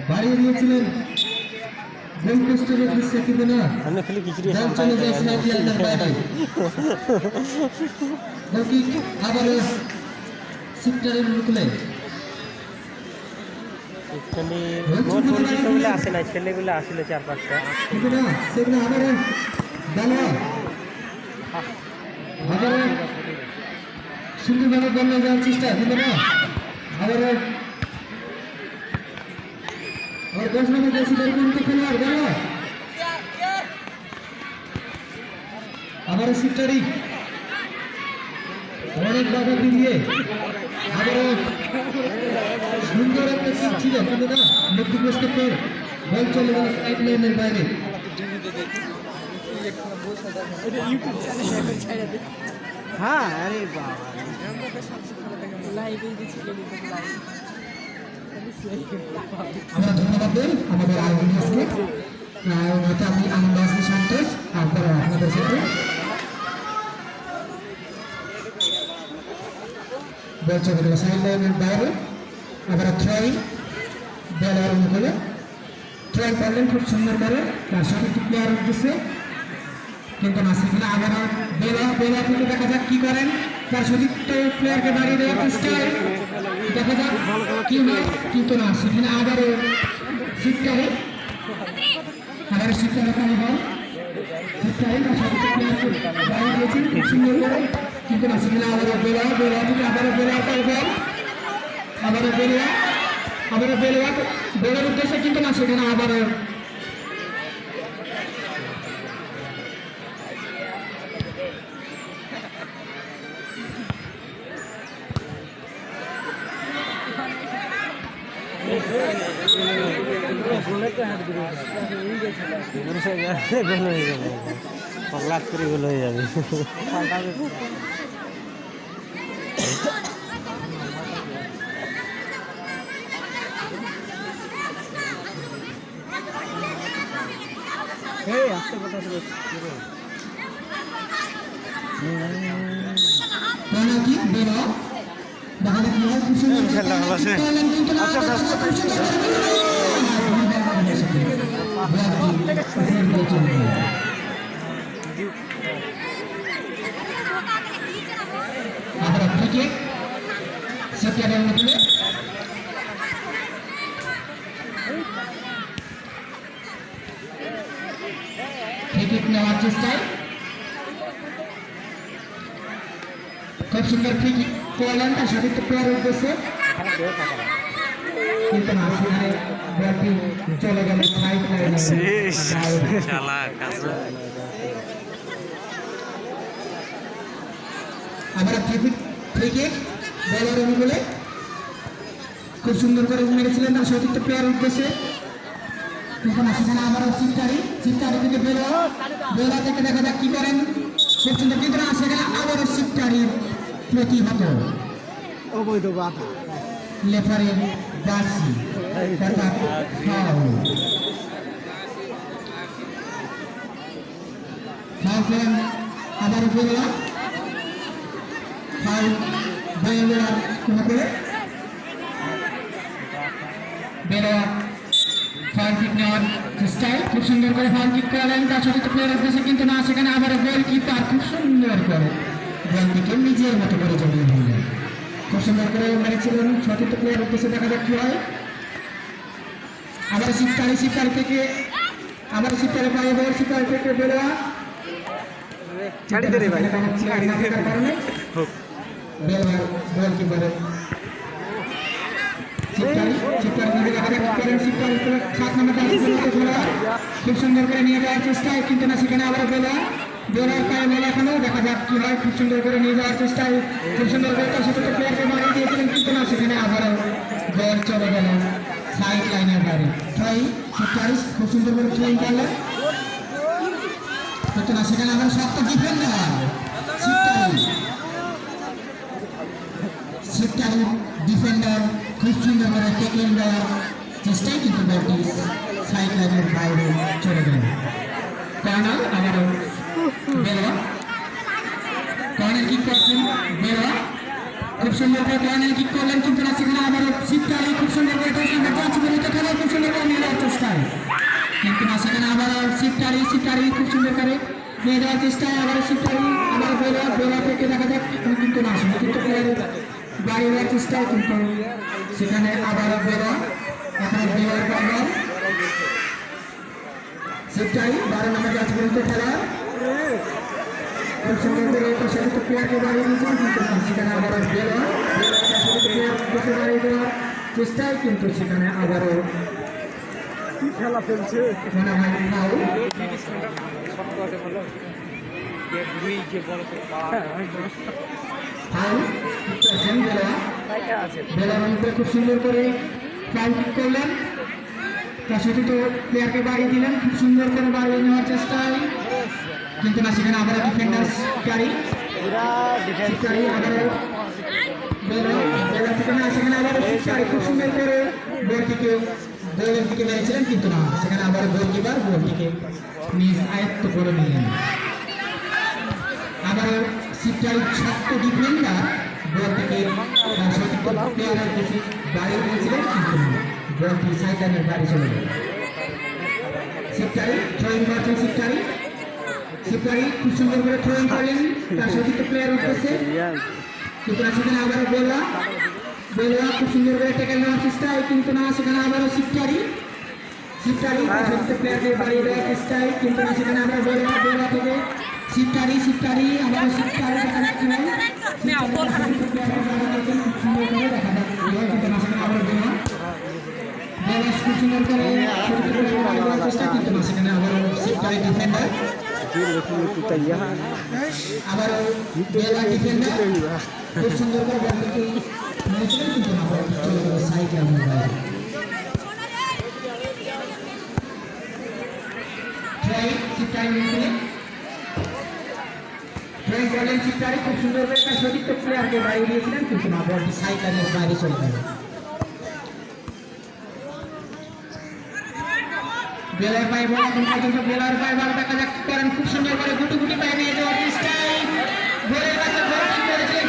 বাড়িয়ে দিয়েছিলেন গোল পোস্টের দৃশ্যে কিন্তু না বল চলে যায় স্ট্রাইক লাইনের বাইরে। গোলকিক আবার সিক্টরের মুখলে আসে না, ছেলেগুলো আসলে 4-5টা কিন্তু না সেগুলো আবার বলো আবার সুন্দরভাবে বল নিয়ে যাওয়ার চেষ্টা কিন্তু না আবার 10 নম্বর জার্সিদের কিন্তু খেলোয়াড় বলো আবার সিক্টরি অনেক বাধা দিয়ে আবারও সুন্দর একটা সিট ছিল কিন্তু না লক্ষ্যগ্রস্ত করে বল চলে গেল স্ট্রাইক লাইনের বাইরে। হ্যাঁ আরে বাবা আমরা ধন্যবাদ দেন আমাদের আয়োজন আজকে আমি আনন্দ আসি সন্তোষ আপনারা আপনাদের সাথে বল চলে গেল সাইড লাইনের বাইরে আবার থ্রোয়িং বল আর অনুকূলে ট্রাই করলেন খুব সুন্দর করে তার সাথে প্লেয়ার উঠতেছে কিন্তু নাসিফুল্লাহ আবার বেলা থেকে দেখা যাক কি করেন তার সতীর্থ প্লেয়ারকে বাড়িয়ে দেওয়ার চেষ্টায় দেখা যাক কি হয় কিন্তু না সেখানে আবারও শিক্ষারে পাওয়া হয় শিক্ষারে তার সতীর্থ প্লেয়ারকে বাড়িয়ে দিয়েছেন খুব সুন্দর করে কিন্তু না সেখানে আবারও বেলা থেকে আবারও বেলার পর বল আবারও বেলার উদ্দেশ্যে কিন্তু না সেখানে আবারও লাখ করে গুলো হয়ে যাবে আমরা ক্রিকেট সেকেন্ডের মধ্যে ক্রিকেট নেওয়ার চেষ্টায় খুব সুন্দর ক্রিকেট করলেন তার সাথে প্লেয়ার উদ্দেশ্যে কিন্তু না সেখানে বলটি চলে গেল সাইড লাইনে আবার ক্রিকেট বলার অনুকূলে খুব সুন্দর করে মেরেছিলেন তার সতীর্থ প্লেয়ার উদ্দেশ্যে কিন্তু না সেখানে আবারও সিক্টারি থেকে বেলা থেকে দেখা যাক কি করেন খুব সুন্দর কিন্তু না সেখানে আবারও সিক্টারির প্রতিহত অবৈধ বাধা লেফারের বাসি অর্থাৎ ফাউল করেন আবারও বেলা ফাউল বেলা কোনো করে বেলা ফাউল কিক নেওয়ার চেষ্টায় খুব সুন্দর করে ফাউল কিক করালেন তার সাথে প্লেয়ারের উদ্দেশ্যে কিন্তু না সেখানে আবার গোল কিপার খুব সুন্দর করে বলটিকে নিজের মতো করে জড়িয়ে ধরলেন খুব সুন্দর করে মেরেছিলেন সতীর্থ প্লেয়ার উদ্দেশ্যে দেখা যাক কি হয় আবার সিক্তারি থেকে আবার সিক্তারে পায়ে বল সিক্তারি থেকে বেরোয়া ছাড়ি দে রে ভাই কারণে বেলা গোল কিপারে খুব সুন্দর করে নিয়ে যাওয়ার চেষ্টায় কিন্তু না সেখানে আবার বেলার পায়ে মেলা এখনো দেখা যাক কি হয় খুব সুন্দর করে নিয়ে যাওয়ার চেষ্টায় খুব সুন্দর করে তার সাথে প্লেয়ারকে মারিয়ে দিয়েছিলেন কিন্তু না সেখানে আবারও বল চলে গেল সাইড লাইনের বাইরে খুব সুন্দর করে ট্রেন করলেন কিন্তু না সেখানে আবার শক্ত ডিফেন্ডার ডিফেন্ডার খুব সুন্দর করে টেকলিং দেওয়ার চেষ্টায় কিন্তু বলটি সাইড লাইনের বাইরে চলে গেল কর্নার আবারও বেলা কর্নার কিক করছেন বেলা খুব সুন্দর করে কর্নার কিক করলেন কিন্তু না সেখানে আবারও সিক্তারি খুব সুন্দর করে খেলা খুব সুন্দর সুন্দর করে নিয়ে যাওয়ার চেষ্টায়, কিন্তু না সেখানে আবার সিপটারি খুব সুন্দর করে নিয়ে যাওয়ার চেষ্টায়, আবার সিপটারি আবার বেলা থেকে দেখা যাক, কিন্তু না আসলে কিন্তু বাড়ি দেওয়ার চেষ্টায়, কিন্তু সেখানে আবার বেলা, এখন বেলার কর্নার সিপটারি 12 নম্বর জার্সি পর্যন্ত খেলা খুব সুন্দর করে প্রশাসিত প্লেয়ারকে বাড়িয়ে দিয়েছেন, কিন্তু সেখানে আবার বেলা প্রশাসিত প্লেয়ার বাড়িয়ে দেওয়ার চেষ্টায়, কিন্তু সেখানে আবারও খেলা ফেলছে মনে হয় ফাউল। ফাউল করছেন বেলা মন্ত্রে খুব সুন্দর করে ফাউল কিক করলেন, প্রশাসিত প্লেয়ারকে বাড়িয়ে দিলেন, খুব সুন্দর করে বাড়িয়ে নেওয়ার চেষ্টায়, কিন্তু না সেখানে আবার ডিফেন্ডার ক্যারি আবারও বেলা থেকে না সেখানে আবার খুব সুন্দর করে বলটিকে গোলের দিকে মেরেছিলেন, কিন্তু না সেখানে আবার গোলকিপার বলটিকে নিজ আয়ত্ত করে নিলেন। আবারও সিপটারি শক্ত ডিফেন্ডার বলটিকে প্লেয়ারের বেশি বাড়িয়ে দিয়েছিলেন, কিন্তু বলটি সাইডলাইনের বাড়ি চলে গেল। সিপটারি থ্রোইং করছেন, সিপটারি খুব সুন্দর করে থ্রোইং করলেন তার সতীর্থ প্লেয়ার উঠতেছে, কিন্তু না সেখানে আবারও বেলা খুব সুন্দর করে টেকেল নেওয়ার চেষ্টায়, কিন্তু না সেখানে আবারও সিপটারি প্লেয়ারকে বাড়িয়ে দেওয়ার চেষ্টায়, কিন্তু না সেখানে আমরা বেলা থেকে সিপটারি আবারও সিপটারি দেখা যাচ্ছে না, কিন্তু না সেখানে আবার বেলা খুব সুন্দর করে চেষ্টা, কিন্তু না সেখানে আবারও সিপটারি ডিফেন্ডার আবারও বেলা ডিফেন্ডার খুব সুন্দর করে বলটিকে মেরেছিলেন, কিন্তু না চলে গেল সাইডে আমার বাইরে। সিপটারি খুব সুন্দর করে একটা সতীর্থ প্লেয়ারকে বাড়িয়ে দিয়েছিলেন, কিন্তু না বলটি সাইডলাইনের বাইরে চলে গেল। বেলার পায়ে বল, এখন পর্যন্ত বেলার পায়ে বল দেখা যাক করেন, খুব সুন্দর করে গুটি পায়ে নিয়ে যাওয়ার চেষ্টায় গোলের কাছে গোল ঠিক করেছিলেন,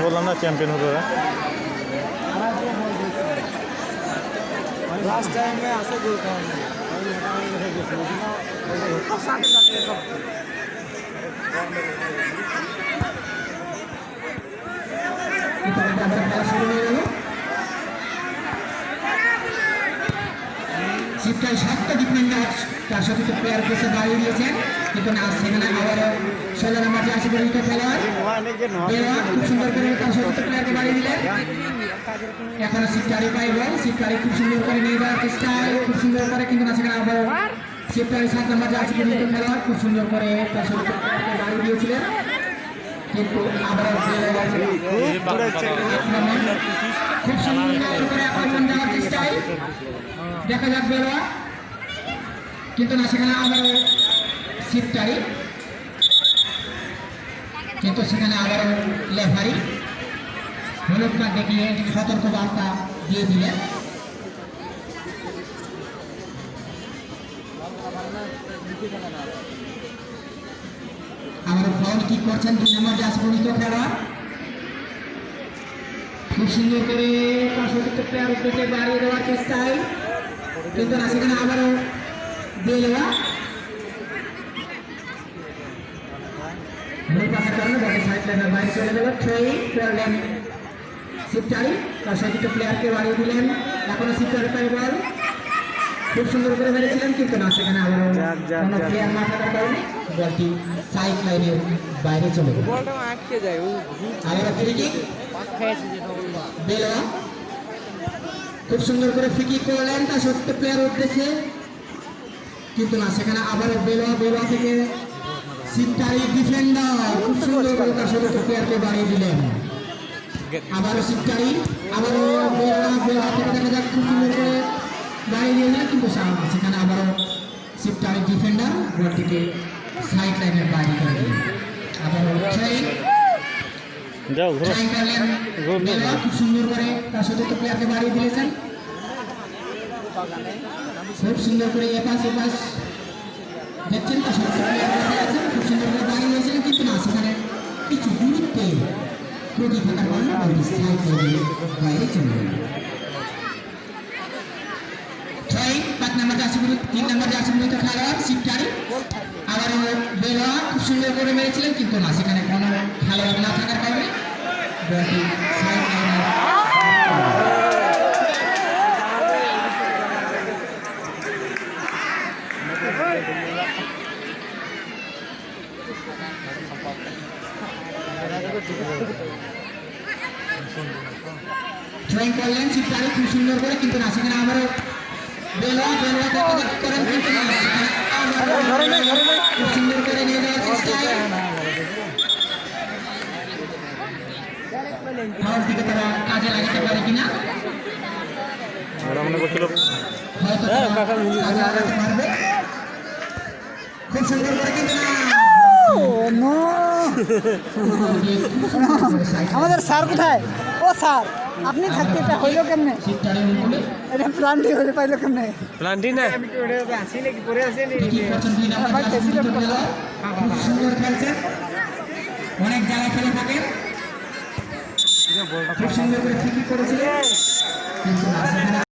বললাম না চ্যাম্পিয়ন হতো লাস্ট টাইমে আসে গোল সিপটারি শক্ত ডিফেন্ডার তার সাথে প্লেয়ার দেশে বাড়িয়ে দিয়েছেন, কিন্তু না সেখানে আবারও 16 নম্বর জার্সি পরিহিত খেলোয়াড় বেলা খুব সুন্দর করে তার সাথে প্লেয়ারকে বাড়িয়ে দিলেন, এখনো সিপটারি পাই বল, সিপটারি খুব সুন্দর করে নিয়ে যাওয়ার চেষ্টায়, খুব সুন্দর করে, কিন্তু না সেখানে আবারও সিপটারি 7 নম্বর জার্সি পরিহিত খেলোয়াড় খুব সুন্দর করে তার সাথে প্লেয়ারকে বাড়িয়ে দিয়েছিলেন, কিন্তু আবারও খুব সুন্দর করে আক্রমণ যাওয়ার চেষ্টায় দেখা যাক বেলা, কিন্তু না সেখানে আবারও সিপটারি, কিন্তু সেখানে আবারও লেফারি হলুদ কার্ড দেখিয়ে সতর্ক বার্তা দিয়ে দিলেন। আবারও ফাউল কিক করছেন 2 নম্বর জার্সি পরিহিত খেলোয়াড়, খুব সুন্দর করে তার সতীর্থ প্লেয়ার উদ্দেশ্যে বাড়িয়ে দেওয়ার চেষ্টায়, কিন্তু না সেখানে আবারও বেলা মূল পাশের কারণে বল সাইড লাইনের বাইরে চলে গেল, থ্রোইং করলেন সিপটারি তার সতীর্থ প্লেয়ারকে বাড়িয়ে দিলেন, এখনো সিপটারি পাই বল খুব সুন্দর করে মেরেছিলেন, কিন্তু না সেখানে আবারও কোনো প্লেয়ার না থাকার কারণে বলটি সাইড লাইনের বাইরে চলে গেল। আবারও ফ্রি কিক বেলা খুব সুন্দর করে ফ্রি কিক করলেন তার সতীর্থ প্লেয়ার উদ্দেশ্যে, কিন্তু না সেখানে আবারও বেলা থেকে সিপটারি ডিফেন্ডার খুব সুন্দর করে তার সতীর্থ প্লেয়ারকে বাড়িয়ে দিলেন, আবারও সিপটারি আবারও বেলা থেকে দেখা যাক খুব সুন্দর করে বাড়িয়ে দিলেন, কিন্তু সেখানে আবারও সিপটারি ডিফেন্ডার বলটিকে সাইড লাইনের বাইরে করে দিলেন, আবারও খুব সুন্দর করে তার সতীর্থ প্লেয়ারকে বাড়িয়ে দিয়েছেন, খুব সুন্দর করে এপাশ দেখছেন তার সতীর্থ প্লেয়ার খুব সুন্দর করে বাড়িয়ে দিয়েছিলেন, কিন্তু স্ট্রাইক করে বাইরে চলে গেল। 5 নম্বর জার্সি 3 নম্বর জার্সি মধ্যে খেলোয়াড় শিবটারি আবার বেলোয়া খুব সুন্দর করে মেরেছিলেন, কিন্তু না সেখানে কোনো খেলোয়াড় না থাকার কারণে বলটি সাইড লাইনে ড্রয়িং করলেন শিবটারি খুব সুন্দর করে, কিন্তু না সেখানে আবারও বেলোয়া করেন, কিন্তু না সেখানে খুব সুন্দর করে নিয়ে যাওয়ার চেষ্টায় ফাউল থেকে তারা কাজে লাগাতে পারে কিনা, মনে করছিল হয়তো তারা কাজে লাগাতে পারবে। খুব সুন্দর করে, কিন্তু না আমাদের স্যার কোথায়? ও স্যার, আপনি থাকতে এটা হইল কেমনে? শিবটারি অনুকূলে এটা প্লান্টি হয়ে পাইলো কেমনে? প্লান্টি না দেখি প্রথম 2 নম্বর জার্সি বেলোয়া খুব সুন্দর খেলছেন, অনেক জায়গায় খেলে থাকেন, খুব সুন্দর করে ঠিকই করেছিলেন, কিন্তু না সেখানে